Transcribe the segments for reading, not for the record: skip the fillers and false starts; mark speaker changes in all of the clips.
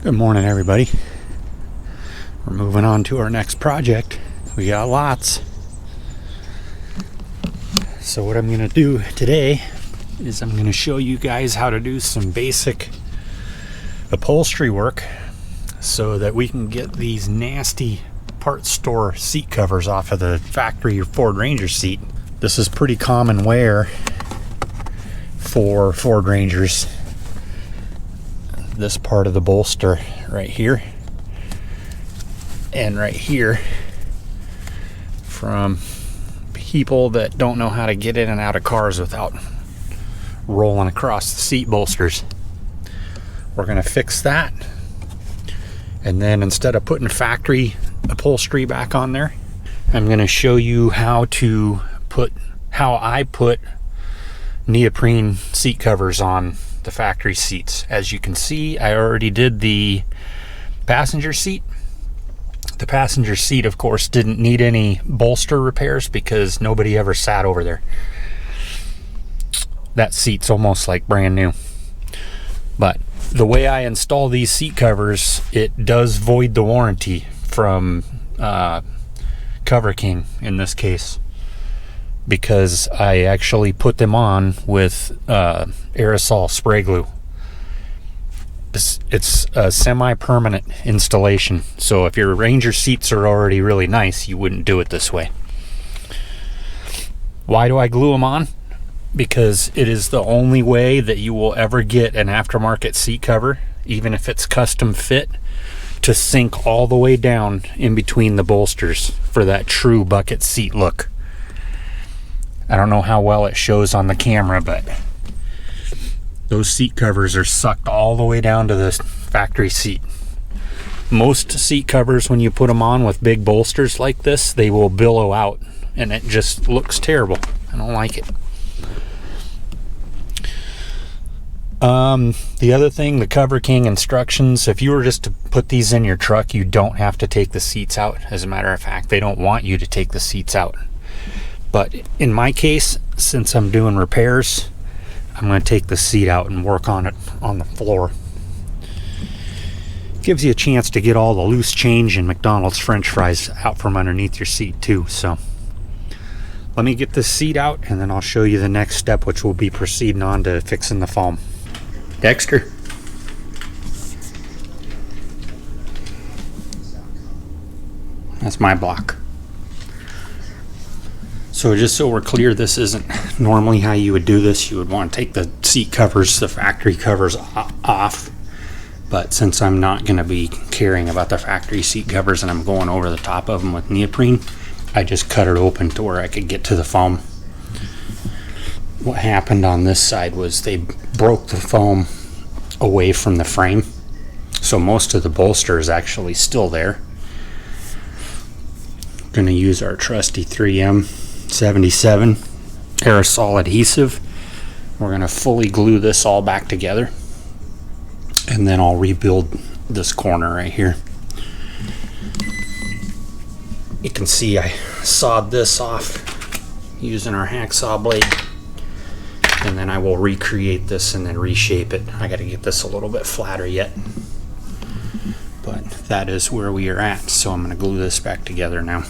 Speaker 1: Good morning, everybody. We're moving on to our next project. We got lots. So what I'm going to do today is I'm going to show you guys how to do some basic upholstery work so that we can get these nasty parts store seat covers off of the factory Ford Ranger seat. This is pretty common wear for Ford Rangers. This part of the bolster right here and right here, from people that don't know how to get in and out of cars without rolling across the seat bolsters. We're going to fix that, and then instead of putting factory upholstery back on there, I'm going to show you how I put neoprene seat covers on the factory seats. As you can see, I already did the passenger seat. The passenger seat, of course, didn't need any bolster repairs because nobody ever sat over there. That seat's almost like brand new. But the way I install these seat covers, it does void the warranty from Converking in this case, because I actually put them on with aerosol spray glue. It's a semi-permanent installation, so if your Ranger seats are already really nice, you wouldn't do it this way. Why do I glue them on? Because it is the only way that you will ever get an aftermarket seat cover, even if it's custom fit, to sink all the way down in between the bolsters for that true bucket seat look. I don't know how well it shows on the camera, but those seat covers are sucked all the way down to the factory seat. Most seat covers, when you put them on with big bolsters like this, they will billow out, and it just looks terrible. I don't like it. The other thing, the Converking instructions, if you were just to put these in your truck, you don't have to take the seats out. As a matter of fact, they don't want you to take the seats out. But in my case, since I'm doing repairs, I'm going to take the seat out and work on it on the floor. Gives you a chance to get all the loose change and McDonald's French fries out from underneath your seat too. So let me get this seat out, and then I'll show you the next step, which will be proceeding on to fixing the foam. Dexter. That's my block. So just so we're clear, this isn't normally how you would do this. You would want to take the seat covers, the factory covers off. But since I'm not going to be caring about the factory seat covers and I'm going over the top of them with neoprene, I just cut it open to where I could get to the foam. What happened on this side was they broke the foam away from the frame. So most of the bolster is actually still there. Going to use our trusty 3M 77 aerosol adhesive. We're going to fully glue this all back together, and then I'll rebuild this corner right here. You can see I sawed this off using our hacksaw blade, and then I will recreate this and then reshape it. I got to get this a little bit flatter yet, but that is where we are at. So I'm going to glue this back together now.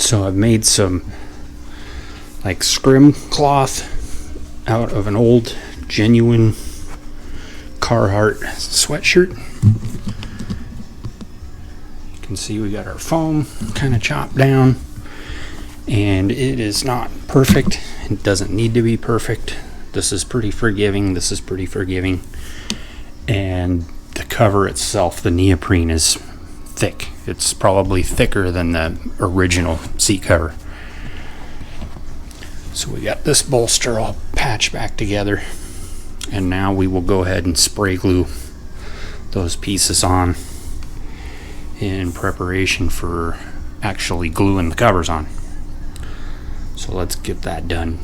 Speaker 1: So I've made some like scrim cloth out of an old genuine Carhartt sweatshirt. You can see we got our foam kind of chopped down, and it is not perfect. It doesn't need to be perfect. This is pretty forgiving. This is pretty forgiving. And the cover itself, the neoprene, is thick. It's probably thicker than the original seat cover. So we got this bolster all patched back together, and now we will go ahead and spray glue those pieces on in preparation for actually gluing the covers on. So let's get that done.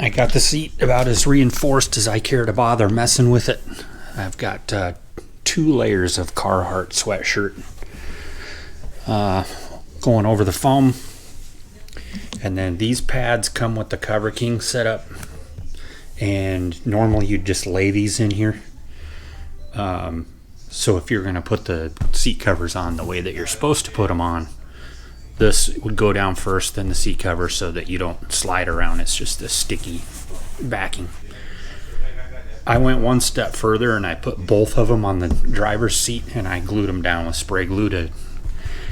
Speaker 1: I got the seat about as reinforced as I care to bother messing with it. I've got 2 layers of Carhartt sweatshirt going over the foam, and then these pads come with the Converking setup, and normally you just lay these in here. So if you're going to put the seat covers on the way that you're supposed to put them on, this would go down first, then the seat cover, so that you don't slide around. It's just a sticky backing. I went one step further and I put both of them on the driver's seat, and I glued them down with spray glue to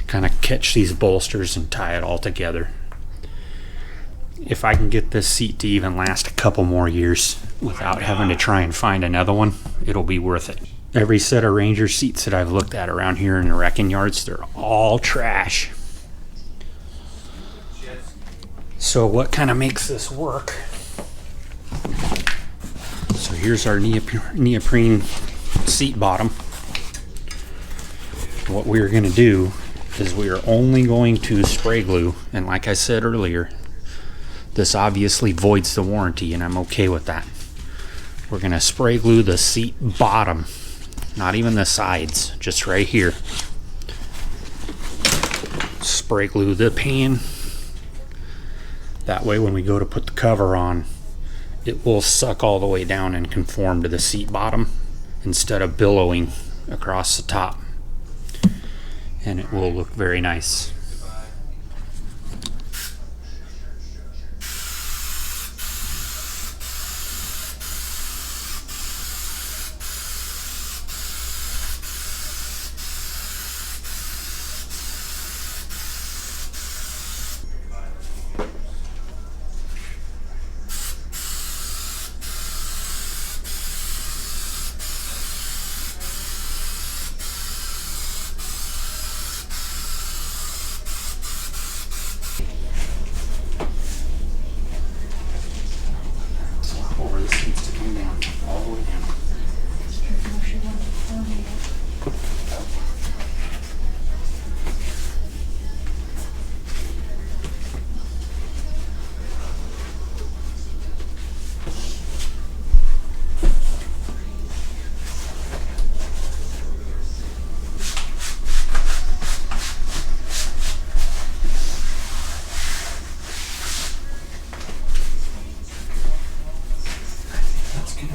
Speaker 1: kind of catch these bolsters and tie it all together. If I can get this seat to even last a couple more years without having to try and find another one, it'll be worth it. Every set of Ranger seats that I've looked at around here in the wrecking yards, they're all trash. So what kind of makes this work? So here's our neoprene seat bottom. What we're going to do is we are only going to spray glue, and like I said earlier, this obviously voids the warranty, and I'm okay with that. We're going to spray glue the seat bottom, not even the sides, just right here. Spray glue the pan. That way when we go to put the cover on, it will suck all the way down and conform to the seat bottom instead of billowing across the top. And it will look very nice.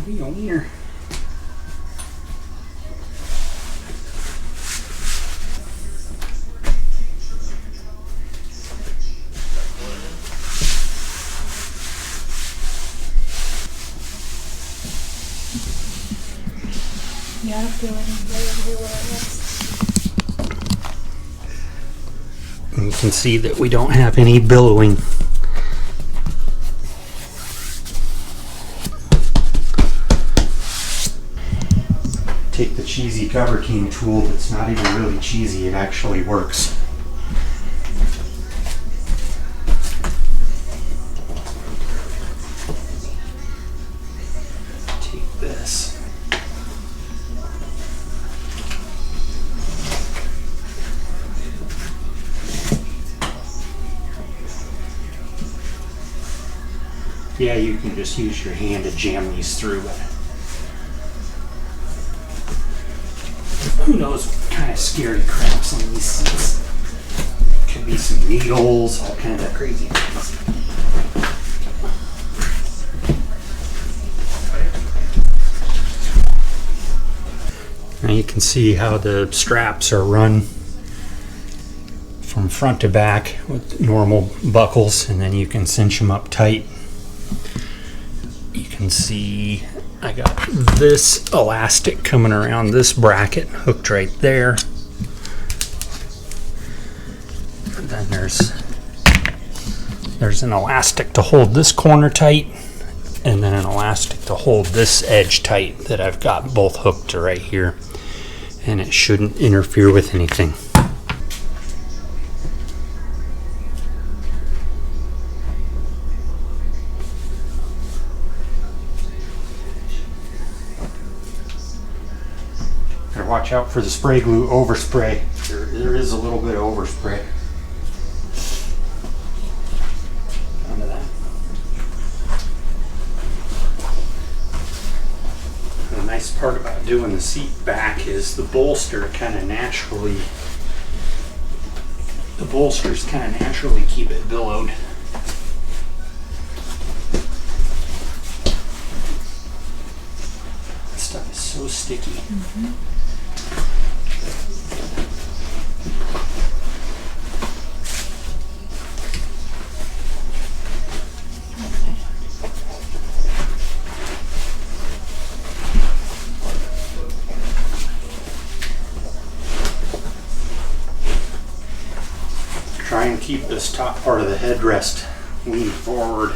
Speaker 1: Be on here.
Speaker 2: Yeah, I don't feel any way over here where I was.
Speaker 1: And you can see that we don't have any billowing. take the cheesy Converking tool that's not even really cheesy, it actually works. Take this. Yeah, you can just use your hand to jam these through, but who knows what kind of scary crap's on these seats. Could be some needles, all kinds of crazy things. Now you can see how the straps are run from front to back with normal buckles, and then you can cinch them up tight. You can see I got this elastic coming around this bracket hooked right there. And then there's an elastic to hold this corner tight, and then an elastic to hold this edge tight that I've got both hooked to right here, and it shouldn't interfere with anything. Watch out for the spray glue overspray. There is a little bit of overspray. Onto that. The nice part about doing the seat back is the bolsters kind of naturally keep it billowed. That stuff is so sticky. Mm-hmm. Try and keep this top part of the headrest lean forward.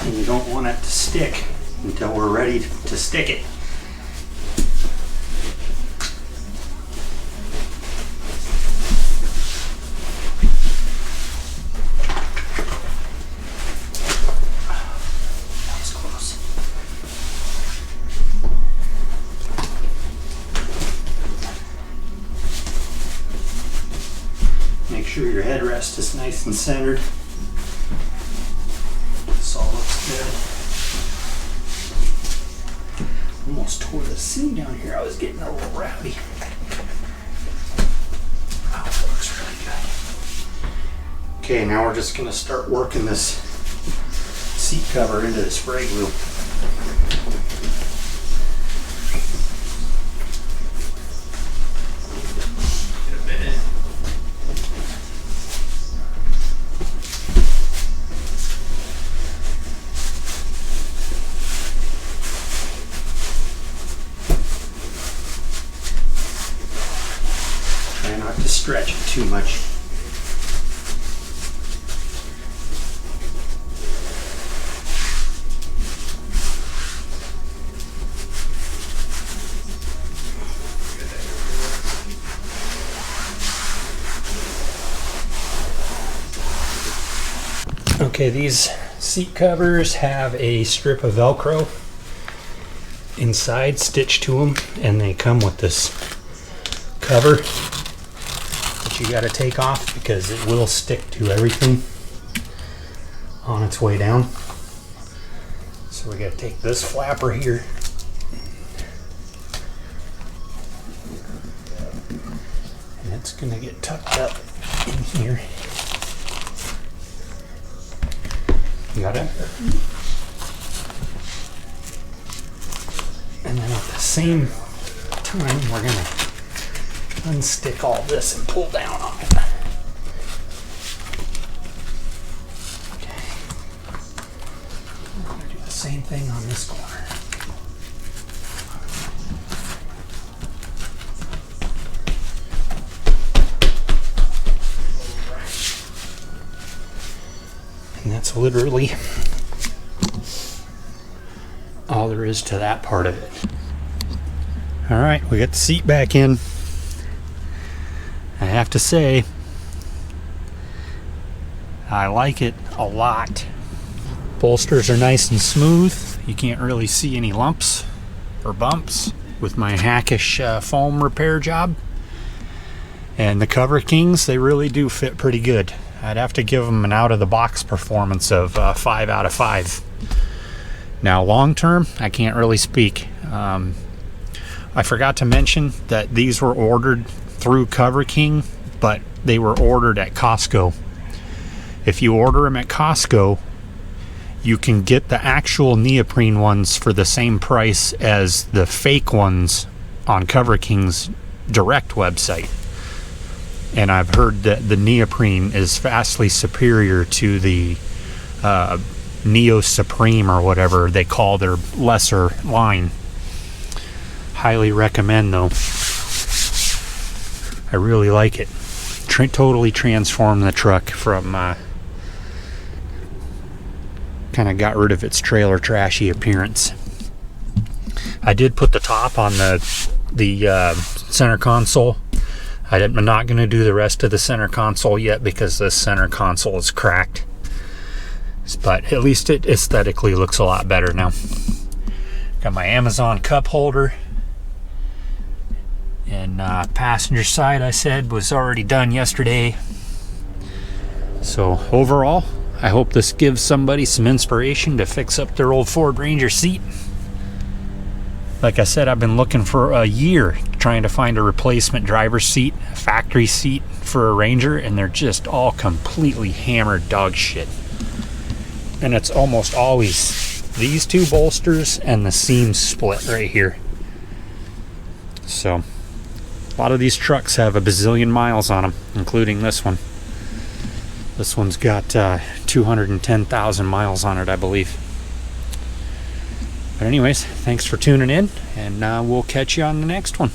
Speaker 1: And you don't want it to stick until we're ready to stick it. Make sure your headrest is nice and centered. This all looks good. Almost tore the seam down here. I was getting a little rowdy. Wow, that looks really good. Okay, now we're just going to start working this seat cover into the spray glue. Try not to stretch it too much. Okay, these seat covers have a strip of Velcro inside stitched to them, and they come with this cover that you got to take off because it will stick to everything on its way down. So we got to take this flapper here and it's going to get tucked up in here. You got it? And then at the same time, we're going to unstick all this and pull down on it. Okay. We're going to do the same thing on this corner. that's literally all there is to that part of it. All right, we got the seat back in. I have to say, I like it a lot. Bolsters are nice and smooth. You can't really see any lumps or bumps with my hackish foam repair job. And the Coverkings, they really do fit pretty good. I'd have to give them an out-of-the-box performance of 5 out of 5. Now, long-term, I can't really speak. I forgot to mention that these were ordered through Converking, but they were ordered at Costco. If you order them at Costco, you can get the actual neoprene ones for the same price as the fake ones on Converking's direct website. And I've heard that the neoprene is vastly superior to the Neo Supreme or whatever they call their lesser line. Highly recommend though. I really like it. Totally transformed the truck from kind of got rid of its trailer trashy appearance. I did put the top on the center console. I'm not going to do the rest of the center console yet because this center console is cracked. But at least it aesthetically looks a lot better now. Got my Amazon cup holder. And passenger side, I said, was already done yesterday. So overall, I hope this gives somebody some inspiration to fix up their old Ford Ranger seat. Like I said, I've been looking for a year trying to find a replacement driver's seat, a factory seat for a Ranger, and they're just all completely hammered dog shit. And it's almost always these two bolsters and the seams split right here. So a lot of these trucks have a bazillion miles on them, including this one. This one's got 210,000 miles on it, I believe. But anyways, thanks for tuning in, and we'll catch you on the next one.